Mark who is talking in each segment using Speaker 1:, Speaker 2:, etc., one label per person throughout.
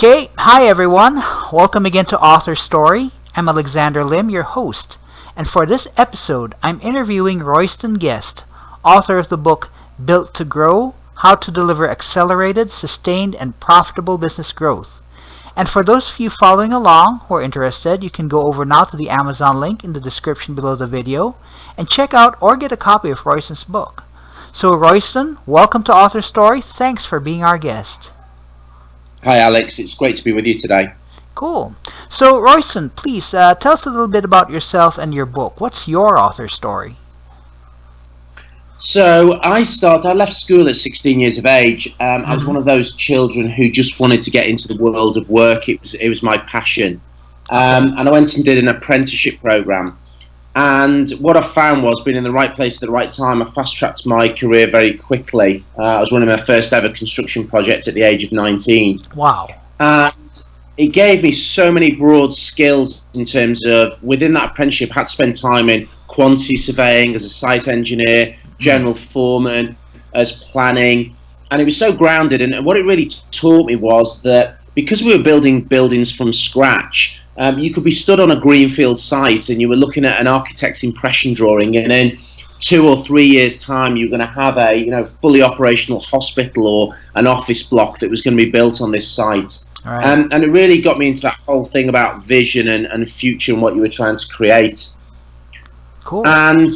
Speaker 1: Okay, hi everyone. Welcome again to AuthorStory. I'm Alexander Lim, your host. And for this episode, I'm interviewing Royston Guest, author of the book Built to Grow: How to Deliver Accelerated, Sustained, and Profitable Business Growth. And for those of you following along who are interested, you can go over now to the Amazon link in the description below the video and check out or get a copy of Royston's book. So Royston, welcome to AuthorStory. Thanks for being our guest.
Speaker 2: Hi Alex, it's great to be with you today.
Speaker 1: Cool. So Royston, please tell us a little bit about yourself and your book. What's your author story?
Speaker 2: So I left school at 16 years of age. I was one of those children who just wanted to get into the world of work. It was my passion. And I went and did an apprenticeship program. And what I found was, being in the right place at the right time, I fast-tracked my career very quickly. I was running my first ever construction project at the age of 19.
Speaker 1: Wow.
Speaker 2: And it gave me so many broad skills in terms of, within that apprenticeship, I had to spend time in quantity surveying as a site engineer, general foreman, as planning. And it was so grounded. And what it really taught me was that because we were building buildings from scratch, you could be stood on a greenfield site and you were looking at an architect's impression drawing, and in 2 or 3 years' time you're going to have a fully operational hospital or an office block that was going to be built on this site.
Speaker 1: Right.
Speaker 2: And it really got me into that whole thing about vision and future and what you were trying to create.
Speaker 1: Cool.
Speaker 2: And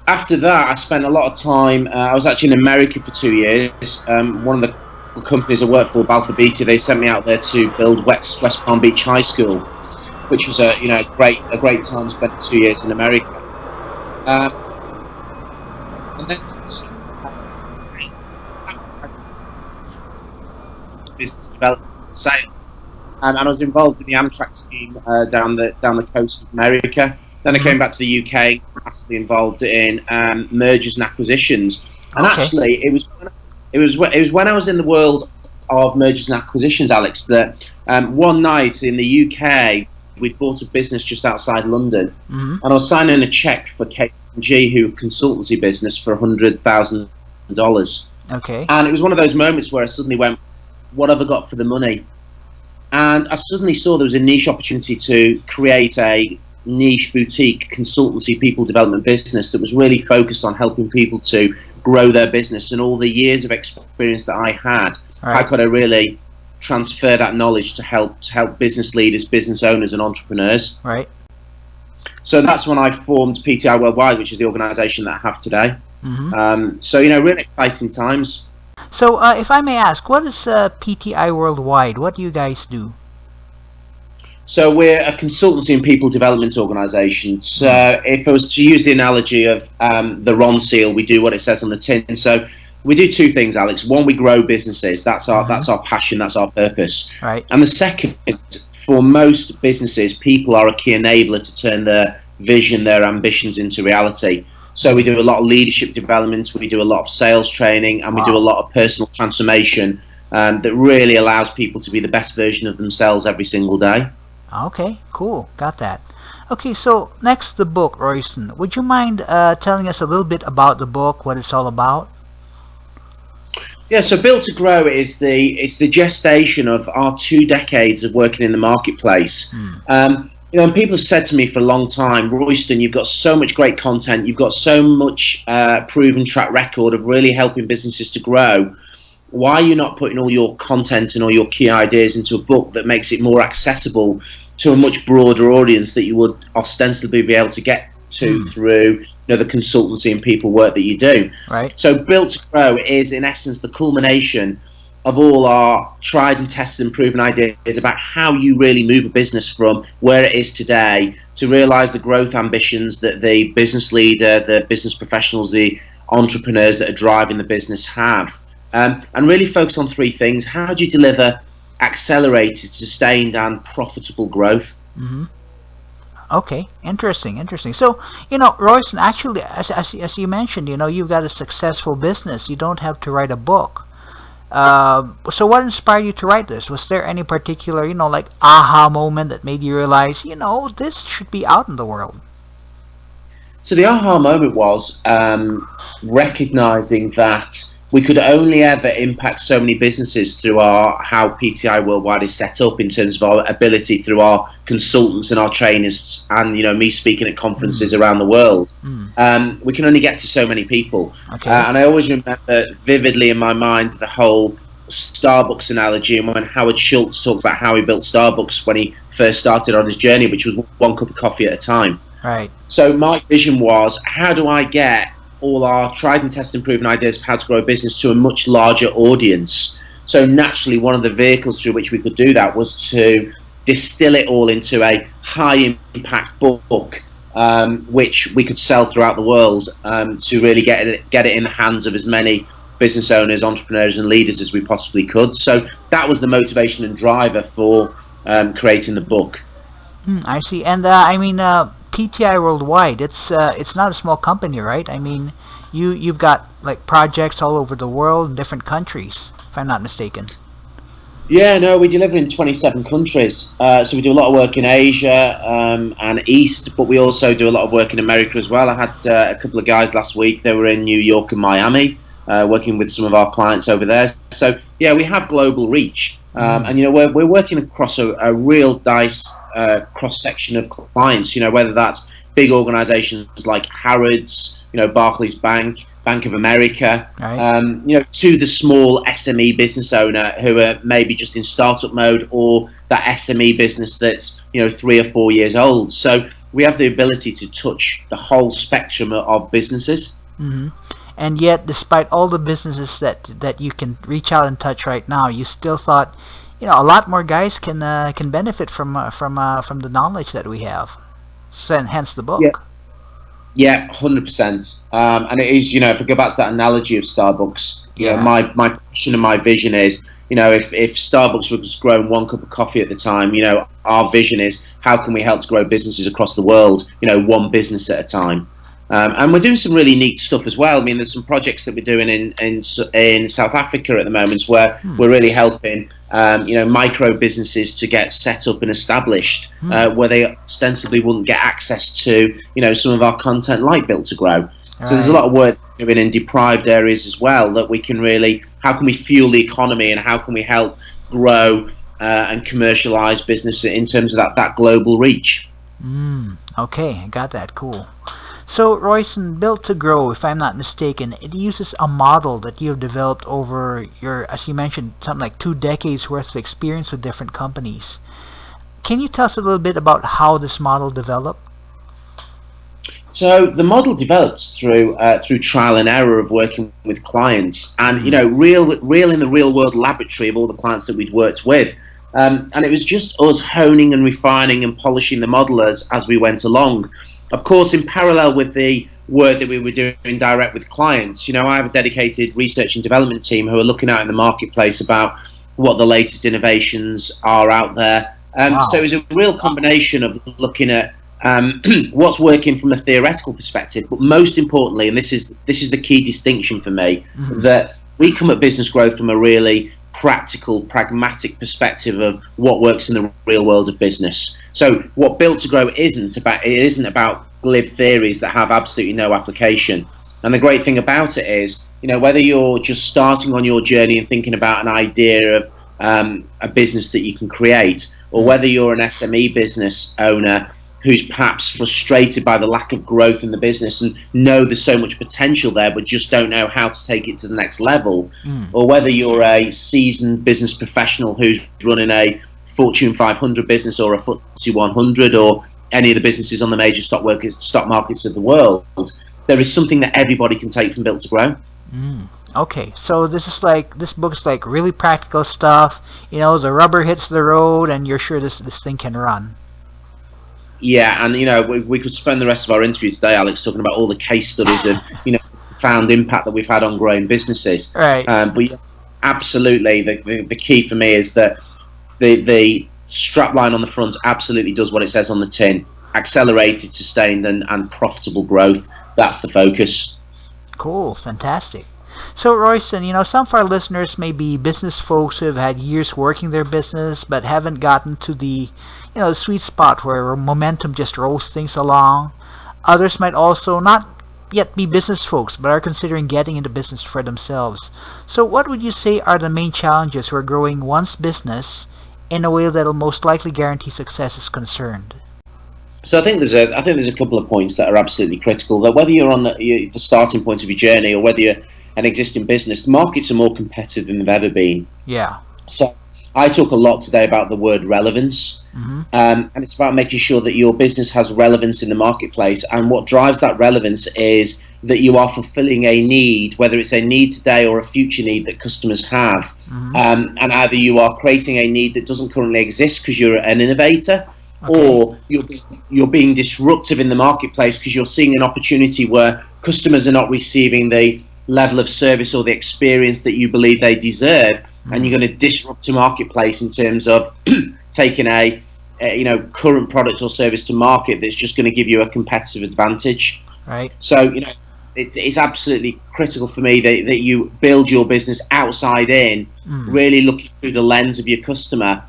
Speaker 2: after that, I spent a lot of time. I was actually in America for 2 years. One of the companies I worked for, Balfour Beatty, they sent me out there to build West Palm Beach High School, which was a great time spent 2 years in America. And then business development and sales, and I was involved in the Amtrak scheme down the coast of America. Then I came back to the UK, massively involved in mergers and acquisitions. And actually, it was when I was in the world of mergers and acquisitions, Alex, that one night in the UK, we'd bought a business just outside London, and I was signing a check for KPMG, who consultancy business, for $100,000.
Speaker 1: Okay.
Speaker 2: And it was one of those moments where I suddenly went, what have I got for the money? And I suddenly saw there was a niche opportunity to create a niche boutique consultancy people development business that was really focused on helping people to grow their business. And all the years of experience that I had, how could I really transfer that knowledge to help business leaders, business owners and entrepreneurs?
Speaker 1: Right.
Speaker 2: So that's when I formed PTI Worldwide, which is the organization that I have today. So really exciting times.
Speaker 1: So if I may ask, what is PTI Worldwide? What do you guys do?
Speaker 2: So we're a consultancy and people development organisation. So if I was to use the analogy of the Ron seal, we do what it says on the tin. So we do two things, Alex. One, we grow businesses. That's our passion. That's our purpose.
Speaker 1: Right.
Speaker 2: And the second, for most businesses, people are a key enabler to turn their vision, their ambitions into reality. So we do a lot of leadership development. We do a lot of sales training, and we do a lot of personal transformation that really allows people to be the best version of themselves every single day.
Speaker 1: Okay, cool. Got that. Okay, so next, the book, Royston. Would you mind telling us a little bit about the book, what it's all about?
Speaker 2: Yeah, so Built to Grow is the gestation of our 2 decades of working in the marketplace. And people have said to me for a long time, Royston, you've got so much great content, you've got so much proven track record of really helping businesses to grow. Why are you not putting all your content and all your key ideas into a book that makes it more accessible to a much broader audience that you would ostensibly be able to get to through the consultancy and people work that you do?
Speaker 1: Right.
Speaker 2: So Built to Grow is in essence the culmination of all our tried and tested and proven ideas about how you really move a business from where it is today to realize the growth ambitions that the business leader, the business professionals, the entrepreneurs that are driving the business have. And really focus on 3 things. How do you deliver accelerated, sustained and profitable growth?
Speaker 1: Okay, interesting. So, Royston, actually, as you mentioned, you've got a successful business. You don't have to write a book. So what inspired you to write this? Was there any particular, like aha moment that made you realize, this should be out in the world?
Speaker 2: So the aha moment was recognizing that we could only ever impact so many businesses through how PTI Worldwide is set up in terms of our ability through our consultants and our trainers, and me speaking at conferences around the world. We can only get to so many people.
Speaker 1: Okay.
Speaker 2: And I always remember vividly in my mind the whole Starbucks analogy, and when Howard Schultz talked about how he built Starbucks when he first started on his journey, which was one cup of coffee at a time.
Speaker 1: Right.
Speaker 2: So my vision was, how do I get all our tried and tested and proven ideas of how to grow a business to a much larger audience? So naturally, one of the vehicles through which we could do that was to distill it all into a high impact book, which we could sell throughout the world, to really get it in the hands of as many business owners, entrepreneurs and leaders as we possibly could. So that was the motivation and driver for creating the book.
Speaker 1: I see. And I mean, PTI Worldwide, it's not a small company, right? I mean, you've got like projects all over the world in different countries, if I'm not mistaken.
Speaker 2: Yeah, no, we deliver in 27 countries. So we do a lot of work in Asia and East, but we also do a lot of work in America as well. I had a couple of guys last week. They were in New York and Miami, working with some of our clients over there. So yeah, we have global reach. And we're working across a real cross section of clients. Whether that's big organisations like Harrods, Barclays Bank, Bank of America,
Speaker 1: right.
Speaker 2: To the small SME business owner who are maybe just in startup mode, or that SME business that's 3 or 4 years old. So we have the ability to touch the whole spectrum of businesses.
Speaker 1: Mm-hmm. And yet, despite all the businesses that you can reach out and touch right now, you still thought, a lot more guys can benefit from the knowledge that we have. So, hence the book.
Speaker 2: Yeah, 100%. And it is, if I go back to that analogy of Starbucks, my passion and my vision is, if Starbucks was growing one cup of coffee at the time, our vision is, how can we help to grow businesses across the world, one business at a time. And we're doing some really neat stuff as well. I mean, there's some projects that we're doing in South Africa at the moment where we're really helping, micro businesses to get set up and established, where they ostensibly wouldn't get access to, some of our content like Built to Grow. So there's a lot of work doing in deprived areas as well, that we can really, how can we fuel the economy, and how can we help grow and commercialize business in terms of that global reach.
Speaker 1: Okay, I got that. Cool. So, Royston, Built to Grow, if I'm not mistaken, it uses a model that you have developed over your, as you mentioned, something like 2 decades worth of experience with different companies. Can you tell us a little bit about how this model developed?
Speaker 2: So the model develops through trial and error of working with clients, and real in the real world laboratory of all the clients that we'd worked with. And it was just us honing and refining and polishing the model as we went along. Of course, in parallel with the work that we were doing direct with clients, I have a dedicated research and development team who are looking out in the marketplace about what the latest innovations are out there. So it was a real combination of looking at what's working from a theoretical perspective, but most importantly, and this is the key distinction for me, that we come at business growth from a really practical, pragmatic perspective of what works in the real world of business. So what Built to Grow isn't about glib theories that have absolutely no application. And the great thing about it is, whether you're just starting on your journey and thinking about an idea of a business that you can create, or whether you're an SME business owner who's perhaps frustrated by the lack of growth in the business and know there's so much potential there but just don't know how to take it to the next level, or whether you're a seasoned business professional who's running a Fortune 500 business or a FTSE 100 or any of the businesses on the major stock markets of the world, there is something that everybody can take from Built to Grow.
Speaker 1: Okay, so this book's like really practical stuff. The rubber hits the road and you're sure this thing can run.
Speaker 2: Yeah, and we could spend the rest of our interview today, Alex, talking about all the case studies of profound impact that we've had on growing businesses.
Speaker 1: Right.
Speaker 2: But yeah, absolutely, the key for me is that the strap line on the front absolutely does what it says on the tin: accelerated, sustained, and profitable growth. That's the focus.
Speaker 1: Cool, fantastic. So, Royston, some of our listeners may be business folks who have had years working their business but haven't gotten to the sweet spot where momentum just rolls things along. Others might also not yet be business folks but are considering getting into business for themselves. So what would you say are the main challenges for growing one's business in a way that'll most likely guarantee success is concerned?
Speaker 2: So I think there's a couple of points that are absolutely critical. That whether you're on the starting point of your journey or whether you're an existing business, the markets are more competitive than they've ever been.
Speaker 1: Yeah.
Speaker 2: So I talk a lot today about the word relevance, and it's about making sure that your business has relevance in the marketplace. And what drives that relevance is that you are fulfilling a need, whether it's a need today or a future need that customers have. And either you are creating a need that doesn't currently exist because you're an innovator, or you're being disruptive in the marketplace because you're seeing an opportunity where customers are not receiving the level of service or the experience that you believe they deserve, and you're going to disrupt the marketplace in terms of taking a current product or service to market that's just going to give you a competitive advantage.
Speaker 1: Right.
Speaker 2: So it's absolutely critical for me that you build your business outside in, really looking through the lens of your customer,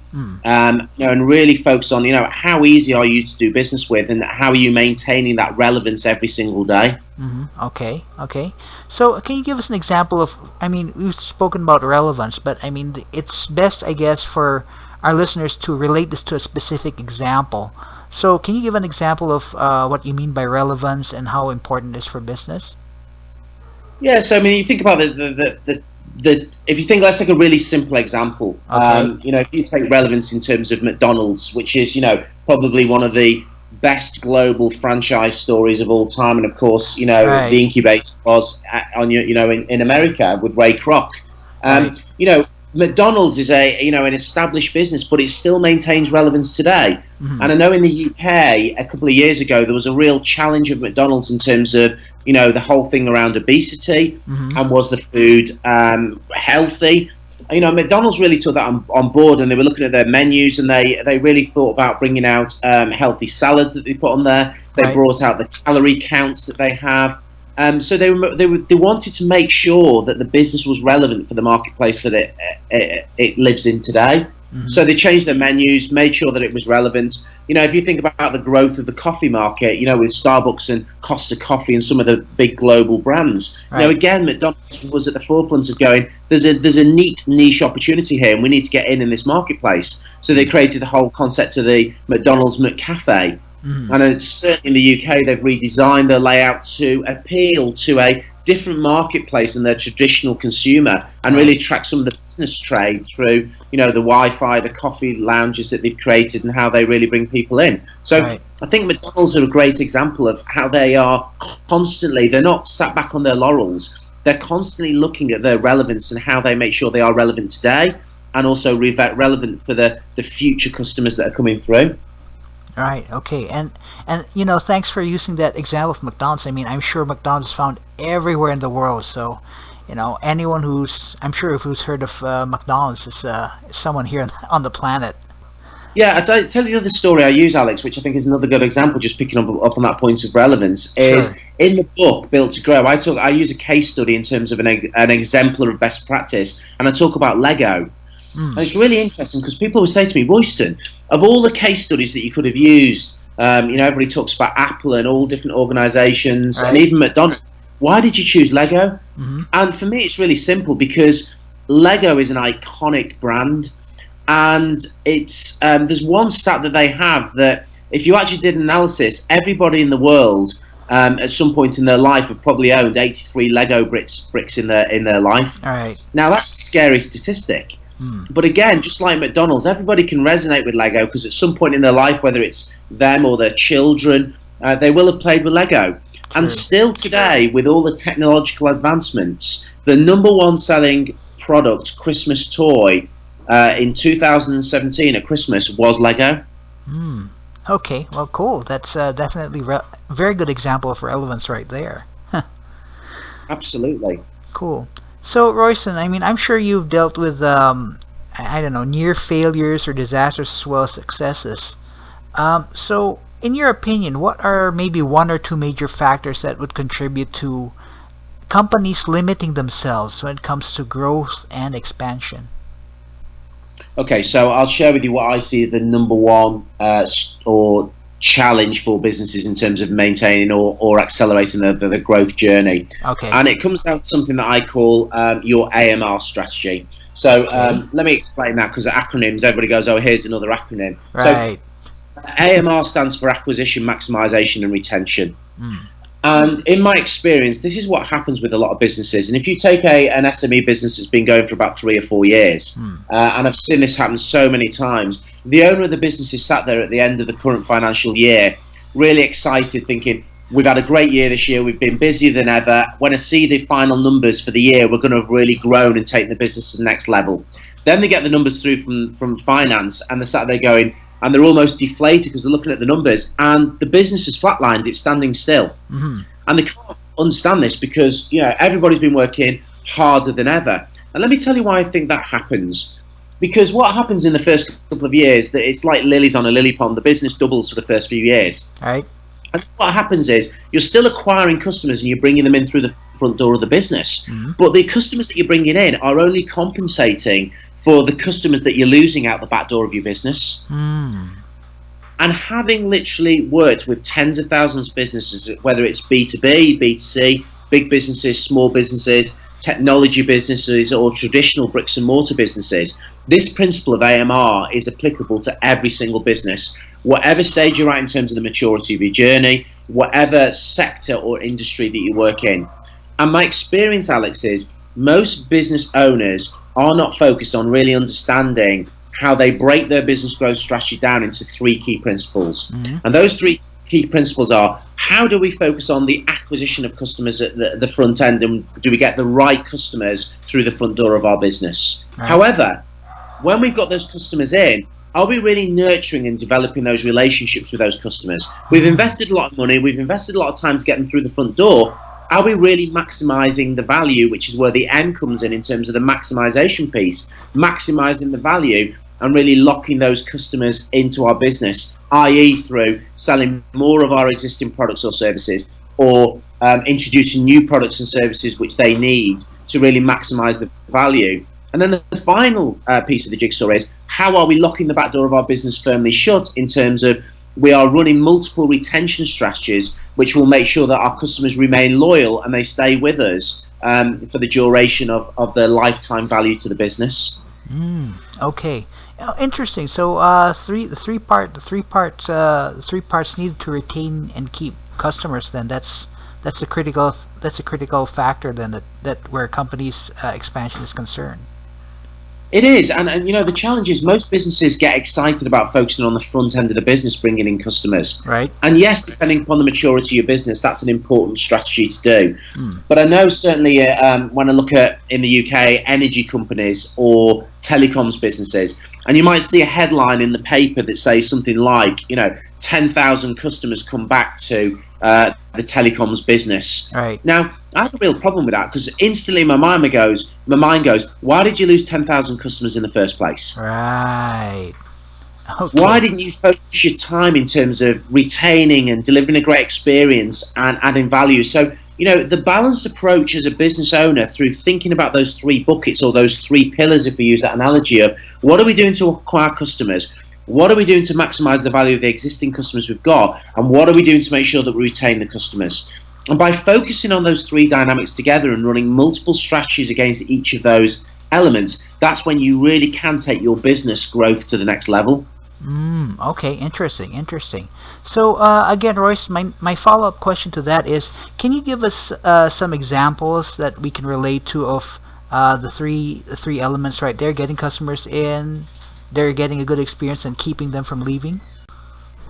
Speaker 2: and really focus on how easy are you to do business with, and how are you maintaining that relevance every single day.
Speaker 1: Okay. So can you give us an example of, we've spoken about relevance, but it's best, I guess, for our listeners to relate this to a specific example. So can you give an example of what you mean by relevance and how important it is for business?
Speaker 2: Yeah, so you think about if you think, let's take a really simple example. If you take relevance in terms of McDonald's, which is probably one of the best global franchise stories of all time, and of course the incubator was in America with Ray Kroc. McDonald's is an established business, but it still maintains relevance today. And I know in the UK a couple of years ago there was a real challenge of McDonald's in terms of the whole thing around obesity, and was the food healthy. McDonald's really took that on board, and they were looking at their menus, and they really thought about bringing out healthy salads that they put on there. They brought out the calorie counts that they have. So they wanted to make sure that the business was relevant for the marketplace that it lives in today. So they changed their menus, made sure that it was relevant. If you think about the growth of the coffee market, with Starbucks and Costa Coffee and some of the big global brands, again, McDonald's was at the forefront of going, there's a neat niche opportunity here, and we need to get in this marketplace. So they created the whole concept of the McDonald's McCafe. And certainly in the UK, they've redesigned their layout to appeal to a different marketplace than their traditional consumer, and really attract some of the business trade through, the Wi-Fi, the coffee lounges that they've created, and how they really bring people in. So I think McDonald's are a great example of how they are constantly, they're not sat back on their laurels. They're constantly looking at their relevance and how they make sure they are relevant today, and also relevant for the future customers that are coming through.
Speaker 1: Right. Okay. And thanks for using that example of McDonald's. I'm sure McDonald's is found everywhere in the world. So, anyone who's heard of McDonald's is someone here on the planet.
Speaker 2: Yeah, I'll tell you the other story I use, Alex, which I think is another good example, just picking up on that point of relevance, is in the book Built to Grow, I use a case study in terms of an exemplar of best practice, and I talk about Lego. And it's really interesting because people would say to me, Royston, of all the case studies that you could have used, everybody talks about Apple and all different organizations, and even McDonald's, why did you choose Lego? And for me, it's really simple, because Lego is an iconic brand, and it's there's one stat that they have that if you actually did an analysis, everybody in the world at some point in their life have probably owned 83 Lego bricks in their life. Now that's a scary statistic. But again, just like McDonald's, everybody can resonate with Lego, because at some point in their life, whether it's them or their children, they will have played with Lego. And still today, with all the technological advancements, the #1 selling product, Christmas toy, in 2017 at Christmas was Lego.
Speaker 1: Okay, well, cool. That's definitely very good example of relevance right there.
Speaker 2: Absolutely.
Speaker 1: Cool. So, Royston, I'm sure you've dealt with, near failures or disasters as well as successes. So, in your opinion, what are maybe one or two major factors that would contribute to companies limiting themselves when it comes to growth and expansion?
Speaker 2: Okay, so I'll share with you what I see the #1 or challenge for businesses in terms of maintaining or accelerating the growth journey.
Speaker 1: Okay.
Speaker 2: And it comes down to something that I call your AMR strategy. So let me explain that, because acronyms, everybody goes, oh, here's another acronym.
Speaker 1: Right.
Speaker 2: So AMR stands for acquisition, maximization, and retention.
Speaker 1: Mm.
Speaker 2: And in my experience, this is what happens with a lot of businesses. And if you take an SME business that's been going for about 3 or 4 years, and I've seen this happen so many times, the owner of the business is sat there at the end of the current financial year, really excited, thinking, we've had a great year this year, we've been busier than ever. When I see the final numbers for the year, we're going to have really grown and taken the business to the next level. Then they get the numbers through from finance, and they're sat there going, and they're almost deflated because they're looking at the numbers, and the business is flatlined, it's standing still. Mm-hmm. And they can't understand this because, you know, everybody's been working harder than ever. And let me tell you why I think that happens. Because what happens in the first couple of years, that it's like lilies on a lily pond, the business doubles for the first few years.
Speaker 1: Right.
Speaker 2: And what happens is you're still acquiring customers and you're bringing them in through the front door of the business. Mm-hmm. But the customers that you're bringing in are only compensating for the customers that you're losing out the back door of your business. And having literally worked with tens of thousands of businesses, whether it's B2B, B2C, big businesses, small businesses, technology businesses, or traditional bricks and mortar businesses, this principle of AMR is applicable to every single business, whatever stage you're at in terms of the maturity of your journey, whatever sector or industry that you work in. And my experience, Alex, is most business owners are not focused on really understanding how they break their business growth strategy down into 3 key principles. Mm-hmm. And those 3 key principles are, how do we focus on the acquisition of customers at the front end, and do we get the right customers through the front door of our business? Right. However, when we've got those customers in, are we really nurturing and developing those relationships with those customers? We've invested a lot of money, we've invested a lot of time to get them through the front door. Are we really maximizing the value, which is where the M comes in terms of the maximization piece, maximizing the value and really locking those customers into our business, i.e. through selling more of our existing products or services, or introducing new products and services which they need to really maximize the value. And then the final piece of the jigsaw is, how are we locking the back door of our business firmly shut, in terms of we are running multiple retention strategies which will make sure that our customers remain loyal and they stay with us for the duration of their lifetime value to the business.
Speaker 1: Okay. Interesting. So the three parts needed to retain and keep customers. Then that's a critical factor then that where a company's expansion is concerned.
Speaker 2: It is, and you know, the challenge is most businesses get excited about focusing on the front end of the business, bringing in customers.
Speaker 1: Right.
Speaker 2: And yes, depending upon the maturity of your business, that's an important strategy to do. But I know certainly when I look at, in the UK, energy companies or telecoms businesses, and you might see a headline in the paper that says something like, you know, 10,000 customers come back to the telecoms business.
Speaker 1: Right.
Speaker 2: Now, I have a real problem with that, because instantly my mind goes, why did you lose 10,000 customers in the first place?
Speaker 1: Right. Okay.
Speaker 2: Why didn't you focus your time in terms of retaining and delivering a great experience and adding value? So, you know, the balanced approach as a business owner, through thinking about those 3 buckets, or those 3 pillars, if we use that analogy, of what are we doing to acquire customers? What are we doing to maximize the value of the existing customers we've got? And what are we doing to make sure that we retain the customers? And by focusing on those 3 dynamics together and running multiple strategies against each of those elements, that's when you really can take your business growth to the next level.
Speaker 1: Okay, interesting. So again, Royce, my follow-up question to that is, can you give us some examples that we can relate to of the three elements right there: getting customers in, they're getting a good experience, and keeping them from leaving?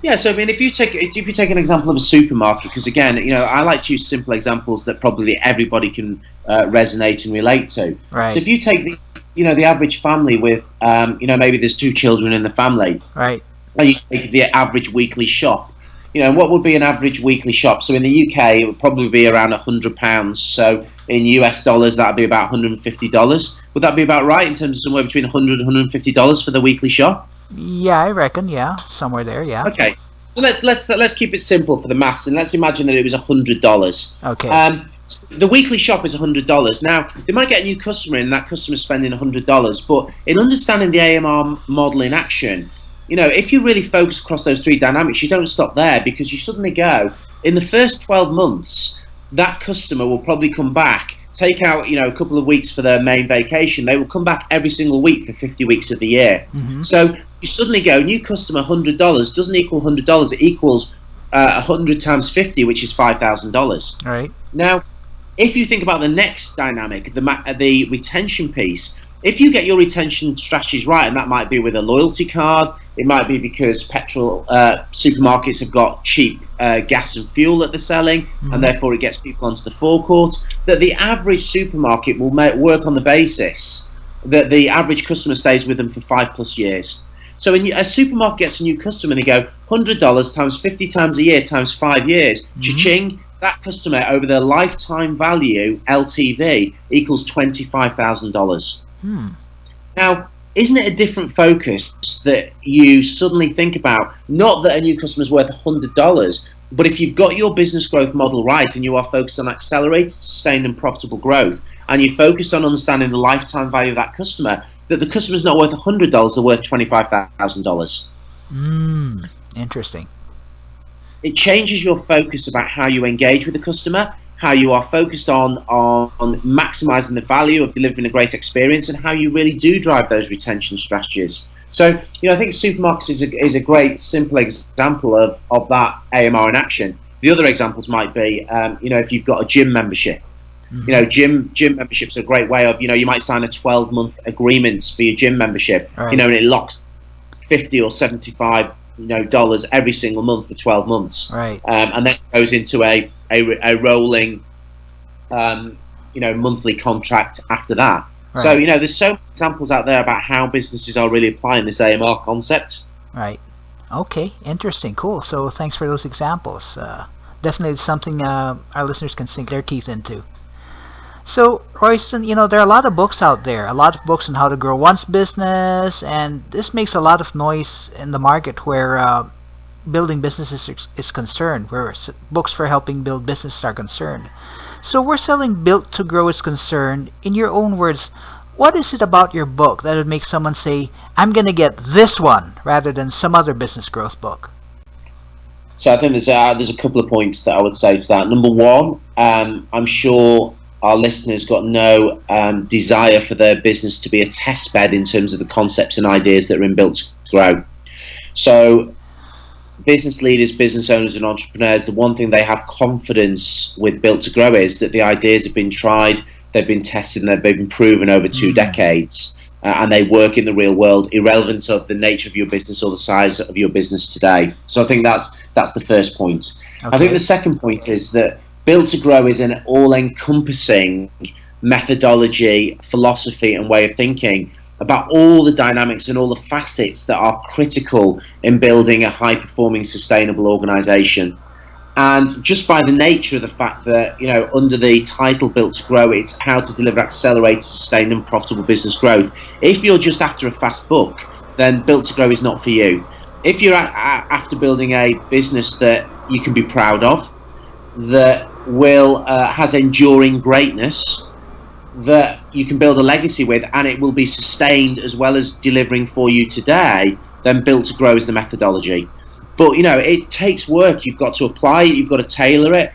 Speaker 2: Yeah, so I mean, if you take an example of a supermarket, because again, you know, I like to use simple examples that probably everybody can resonate and relate to.
Speaker 1: Right.
Speaker 2: So if you take the average family with maybe there's 2 children in the family.
Speaker 1: Right.
Speaker 2: And you take the average weekly shop. You know, what would be an average weekly shop? So in the UK, it would probably be around £100. So in US dollars, that'd be about $150. Would that be about right, in terms of somewhere between $100 and $150 for the weekly shop?
Speaker 1: Yeah, I reckon. Yeah, somewhere there. Yeah.
Speaker 2: Okay. So let's keep it simple for the maths, and let's imagine that it was $100.
Speaker 1: Okay.
Speaker 2: The weekly shop is $100. Now, they might get a new customer in, and that customer's spending $100. But in understanding the AMR model in action, if you really focus across those three dynamics, you don't stop there, because you suddenly go, in the first 12 months, that customer will probably come back, take out, a couple of weeks for their main vacation. They will come back every single week for 50 weeks of the year. So you suddenly go, new customer, $100 doesn't equal $100. It equals 100 times 50, which is $5,000.
Speaker 1: Right.
Speaker 2: Now, if you think about the next dynamic, the retention piece, if you get your retention strategies right, and that might be with a loyalty card, it might be because petrol supermarkets have got cheap gas and fuel that they're selling, and therefore it gets people onto the forecourt, that the average supermarket will work on the basis that the average customer stays with them for 5+ years. So when a supermarket gets a new customer, they go $100 times 50 times a year times 5 years, cha-ching, that customer over their lifetime value, LTV, equals $25,000. Now, isn't it a different focus that you suddenly think about? Not that a new customer is worth $100, but if you've got your business growth model right and you are focused on accelerated, sustained and profitable growth, and you're focused on understanding the lifetime value of that customer, that the customer's not worth $100, they're worth $25,000.
Speaker 1: Interesting.
Speaker 2: It changes your focus about how you engage with the customer, how you are focused on maximizing the value of delivering a great experience, and how you really do drive those retention strategies. So, I think supermarkets is a great, simple example of that AMR in action. The other examples might be, if you've got a gym membership. Gym memberships are a great way of, you might sign a 12-month agreement for your gym membership,
Speaker 1: right.
Speaker 2: And it locks $50 or $75 dollars every single month for 12 months,
Speaker 1: right?
Speaker 2: And then goes into a rolling, monthly contract after that. Right. So there's so many examples out there about how businesses are really applying this AMR concept.
Speaker 1: Right. Okay. Interesting. Cool. So thanks for those examples. Definitely something our listeners can sink their teeth into. So, Royston, there are a lot of books out there, a lot of books on how to grow one's business, and this makes a lot of noise in the market where building businesses is concerned, where books for helping build business are concerned. So where selling Built to Grow is concerned, in your own words, what is it about your book that would make someone say, I'm going to get this one, rather than some other business growth book?
Speaker 2: So I think there's a couple of points that I would say to that. Number one, I'm sure our listeners got no desire for their business to be a test bed in terms of the concepts and ideas that are in Built to Grow. So business leaders, business owners and entrepreneurs, the one thing they have confidence with Built to Grow is that the ideas have been tried, they've been tested, and they've been proven over 2 decades, and they work in the real world, irrelevant of the nature of your business or the size of your business today. So I think that's the first point. Okay. I think the second point is that Built to Grow is an all-encompassing methodology, philosophy and way of thinking about all the dynamics and all the facets that are critical in building a high-performing, sustainable organization. And just by the nature of the fact that, under the title Built to Grow, it's how to deliver accelerated, sustained and profitable business growth. If you're just after a fast buck, then Built to Grow is not for you. If you're after building a business that you can be proud of, that has enduring greatness, that you can build a legacy with, and it will be sustained as well as delivering for you today, then Built to Grow is the methodology. But it takes work. You've got to apply it, you've got to tailor it,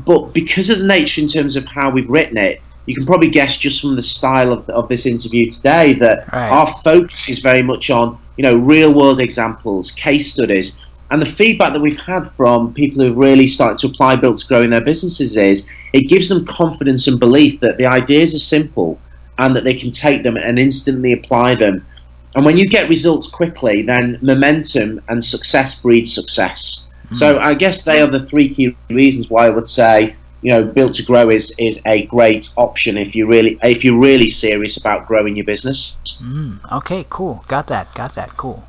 Speaker 2: but because of the nature in terms of how we've written it, you can probably guess just from the style of this interview today that our focus is very much on real world examples, case studies. And the feedback that we've had from people who've really started to apply Built to Grow in their businesses is it gives them confidence and belief that the ideas are simple and that they can take them and instantly apply them. And when you get results quickly, then momentum and success breeds success. So I guess they are the 3 key reasons why I would say, Built to Grow is a great option if you're really serious about growing your business.
Speaker 1: Okay, cool. Got that. Cool.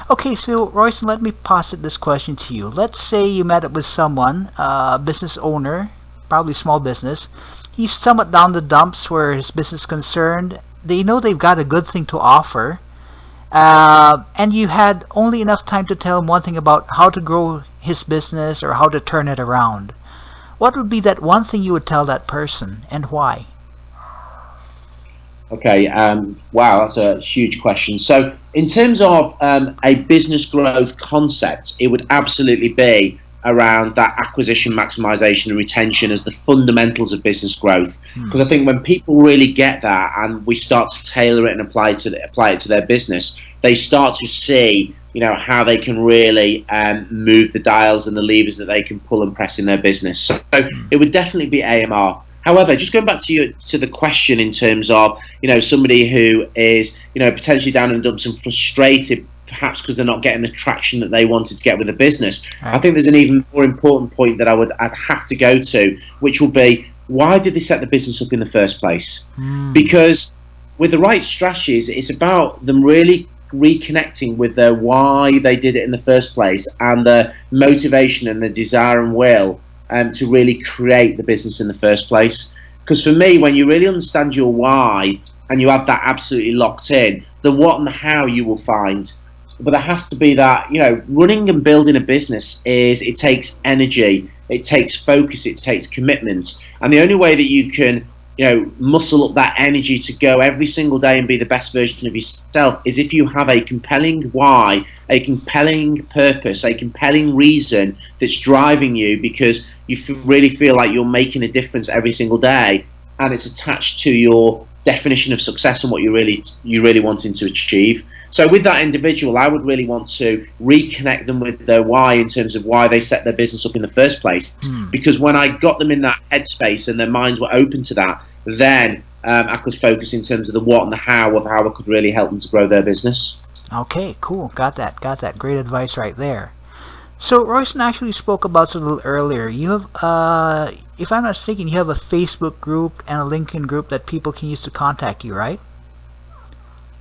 Speaker 1: Okay, so Royston, let me posit this question to you. Let's say you met up with someone, a business owner, probably small business. He's somewhat down the dumps where his business is concerned. They know they've got a good thing to offer, and you had only enough time to tell him one thing about how to grow his business or how to turn it around. What would be that one thing you would tell that person, and why?
Speaker 2: Okay, wow, that's a huge question. So, in terms of a business growth concept, it would absolutely be around that acquisition, maximization, and retention as the fundamentals of business growth. Because I think when people really get that, and we start to tailor it and apply it to their business, they start to see, how they can really move the dials and the levers that they can pull and press in their business. So, it would definitely be AMR. However, just going back to the question in terms of somebody who is potentially down in the dumps and frustrated, perhaps because they're not getting the traction that they wanted to get with the business. Right. I think there's an even more important point that I'd have to go to, which will be, why did they set the business up in the first place? Because with the right strategies, it's about them really reconnecting with their why they did it in the first place, and the motivation and the desire and will to really create the business in the first place. Because for me, when you really understand your why and you have that absolutely locked in, the what and the how you will find. But there has to be that, running and building a business it takes energy, it takes focus, it takes commitment. And the only way that you can, muscle up that energy to go every single day and be the best version of yourself is if you have a compelling why, a compelling purpose, a compelling reason that's driving you, because you really feel like you're making a difference every single day, and it's attached to your definition of success and what you're really wanting to achieve. So with that individual, I would really want to reconnect them with their why in terms of why they set their business up in the first place. Because when I got them in that headspace and their minds were open to that, then I could focus in terms of the what and the how of how I could really help them to grow their business.
Speaker 1: Okay, cool. Got that. Great advice right there. So Royston actually spoke about this a little earlier. You have, if I'm not mistaken, you have a Facebook group and a LinkedIn group that people can use to contact you, right?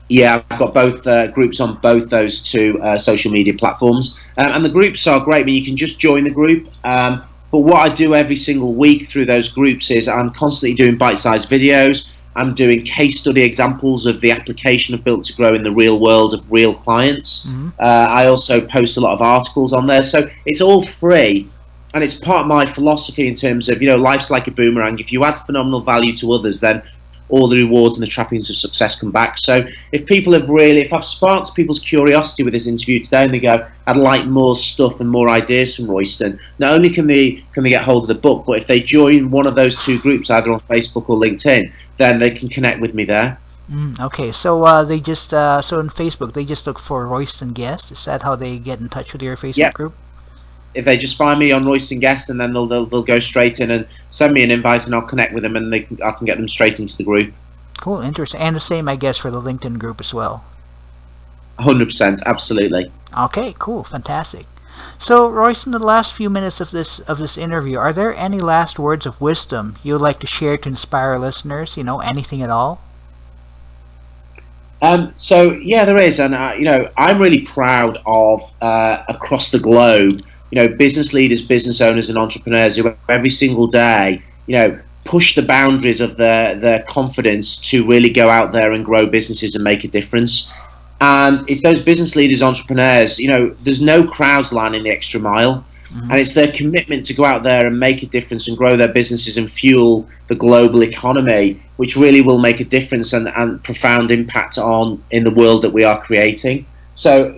Speaker 2: Yeah, I've got both groups on both those two social media platforms, and the groups are great. I mean, you can just join the group, but what I do every single week through those groups is I'm constantly doing bite-sized videos. I'm doing case study examples of the application of Built to Grow in the real world of real clients. I also post a lot of articles on there, so it's all free, and it's part of my philosophy in terms of, life's like a boomerang. If you add phenomenal value to others, then all the rewards and the trappings of success come back. So if I've sparked people's curiosity with this interview today, and they go, I'd like more stuff and more ideas from Royston, not only can they get hold of the book, but if they join one of those two groups, either on Facebook or LinkedIn, then they can connect with me there.
Speaker 1: Okay, so they just so in Facebook they just look for Royston Guest. Is that how they get in touch with your Facebook group?
Speaker 2: If they just find me on Royston Guest, and then they'll go straight in and send me an invite, and I'll connect with them, and I can get them straight into the group.
Speaker 1: Cool, interesting. And the same, I guess, for the LinkedIn group as well.
Speaker 2: 100%, absolutely.
Speaker 1: Okay, cool, fantastic. So, Royston, in the last few minutes of this interview, are there any last words of wisdom you would like to share to inspire listeners? Anything at all?
Speaker 2: So yeah, there is, and I'm really proud of across the globe, business leaders, business owners, and entrepreneurs who every single day, push the boundaries of their confidence to really go out there and grow businesses and make a difference. And it's those business leaders, entrepreneurs, there's no crowds lining the extra mile. And it's their commitment to go out there and make a difference and grow their businesses and fuel the global economy, which really will make a difference and profound impact in the world that we are creating. So,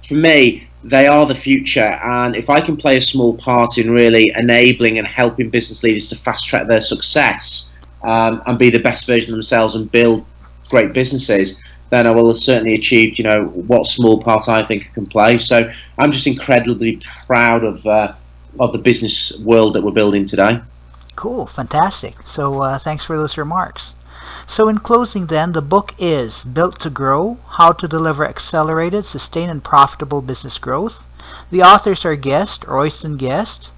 Speaker 2: for me, they are the future, and if I can play a small part in really enabling and helping business leaders to fast track their success and be the best version of themselves and build great businesses, then I will have certainly achieved, what small part I think I can play. So I'm just incredibly proud of the business world that we're building today.
Speaker 1: Cool, fantastic. So thanks for those remarks. So in closing then, the book is Built to Grow, How to Deliver Accelerated, Sustained and Profitable Business Growth. The authors are Royston Guest,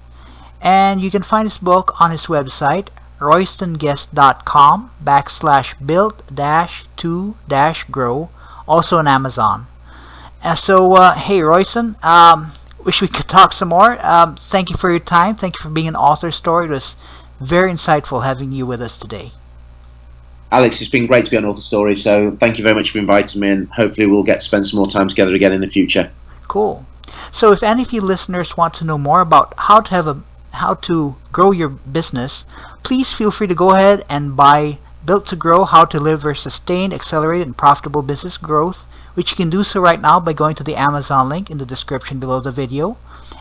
Speaker 1: and you can find his book on his website, roystonguest.com/built-to-grow, also on Amazon. So, hey Royston, wish we could talk some more. Thank you for your time. Thank you for being an author story. It was very insightful having you with us today.
Speaker 2: Alex, it's been great to be on AuthorStory, so thank you very much for inviting me, and hopefully we'll get to spend some more time together again in the future.
Speaker 1: Cool. So if any of you listeners want to know more about how to grow your business, please feel free to go ahead and buy Built to Grow: How to Deliver Sustained, Accelerated, and Profitable Business Growth, which you can do so right now by going to the Amazon link in the description below the video.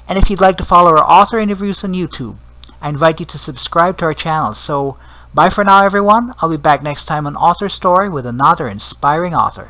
Speaker 1: And if you'd like to follow our author interviews on YouTube, I invite you to subscribe to our channel. So, bye for now, everyone. I'll be back next time on Author Story with another inspiring author.